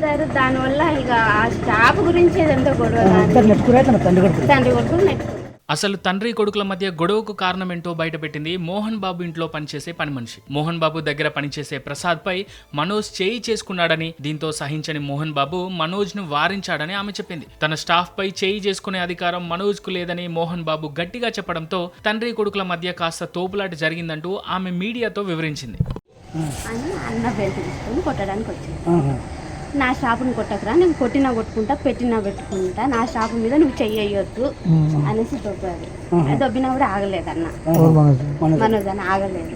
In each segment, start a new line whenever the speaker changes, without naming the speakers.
చేశారు. దానివల్ల ఇక ఆ స్టాప్ గురించి ఏదంతా గొడవ తండ్రి కొడుకు నెట్టుకురు.
అసలు తండ్రి కొడుకుల మధ్య గొడవకు కారణమేంటో బయటపెట్టింది మోహన్ బాబు ఇంట్లో పనిచేసే పని మనిషి. మోహన్ బాబు దగ్గర పనిచేసే ప్రసాద్ పై మనోజ్ చేయి చేసుకున్నాడని, దీంతో సహించని మోహన్ బాబు మనోజ్ ను వారించాడని ఆమె చెప్పింది. తన స్టాఫ్ పై చేయి చేసుకునే అధికారం మనోజ్ కు లేదని మోహన్ బాబు గట్టిగా చెప్పడంతో తండ్రి కొడుకుల మధ్య కాస్త తోపులాట జరిగిందంటూ ఆమె మీడియాతో వివరించింది.
అని అన్న బెల్ట్ తీసుకొని కొట్టడానికి వచ్చింది. నా షాపుని కొట్టకురా, నేను కొట్టినా కొట్టుకుంటా, పెట్టినా పెట్టుకుంటా, నా షాపు మీద నువ్వు చెయ్యొద్దు అనేసి దొబ్బాడు. దొబ్బినా కూడా ఆగలేదు అన్న మనోజ్ అని ఆగలేదు.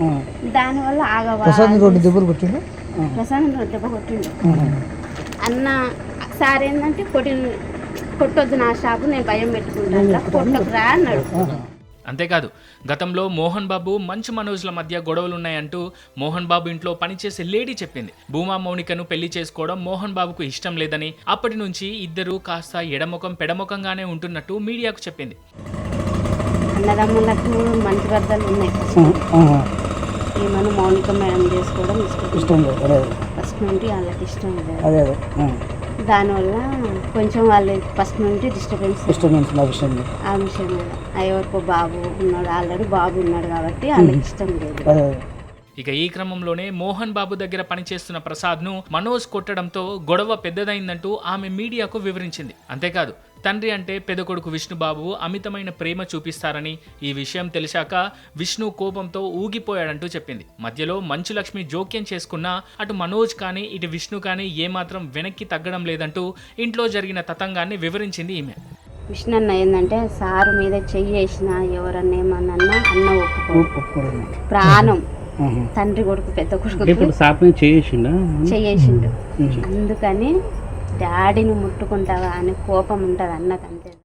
దానివల్ల ప్రసాద్ దెబ్బ కొట్టిండు. అన్న సార్ ఏంటంటే కొట్టొద్దు నా షాపు, నేను భయం పెట్టుకుంటా, కొట్టకురా అన్నాడు.
అంతేకాదు, గతంలో మోహన్ బాబు మంచు మనోజ్ల మధ్య గొడవలున్నాయంటూ మోహన్ బాబు ఇంట్లో పనిచేసే లేడీ చెప్పింది. భూమా మౌనికను పెళ్లి చేసుకోవడం మోహన్ బాబుకు ఇష్టం లేదని, అప్పటి నుంచి ఇద్దరు కాస్త ఎడముఖం పెడముఖంగానే ఉంటున్నట్టు మీడియాకు చెప్పింది.
అన్నదమ్ములకు మంచి వర్గాలు ఉన్నాయి. ఏమన్నా మౌనిక మేడం చేసుకోవడం ఇష్టం లేదు, ఫస్ట్ నుండి వాళ్ళకి ఇష్టం లేదు. దానివల్ల కొంచెం వాళ్ళు ఫస్ట్ నుండి డిస్టర్బెన్స్ ఆ విషయం మీద ఎవరికో బాబు ఉన్నాడు, ఆల్రెడీ బాబు ఉన్నాడు కాబట్టి వాళ్ళకి ఇష్టం లేదు.
ఇక ఈ క్రమంలోనే మోహన్ బాబు దగ్గర పనిచేస్తున్న ప్రసాద్ ను మనోజ్ కొట్టడంతో గొడవ పెద్దదైందంటూ ఆమె మీడియాకు వివరించింది. అంతేకాదు, తండ్రి అంటే పెద్ద కొడుకు విష్ణుబాబు అమితమైన ప్రేమ చూపిస్తారని, ఈ విషయం తెలిసాక విష్ణు కోపంతో ఊగిపోయాడంటూ చెప్పింది. మధ్యలో మంచు లక్ష్మి జోక్యం చేసుకున్నా అటు మనోజ్ కానీ ఇటు విష్ణు కానీ ఏమాత్రం వెనక్కి తగ్గడం లేదంటూ ఇంట్లో జరిగిన తతంగాన్ని వివరించింది ఈమె.
విష్ణు అన్న ఏంటంటే సారు మీద చెయ్యి వేసినా ఎవరన్నా ఏమన్నా అన్న ఒప్పుకోడు. ప్రాణం తండ్రి కొడుకు పెద్ద కొడుకు చేసిండు. అందుకని డాడీని ముట్టుకుంటావా అని కోపం ఉంటుంది అన్నకు. అంతే.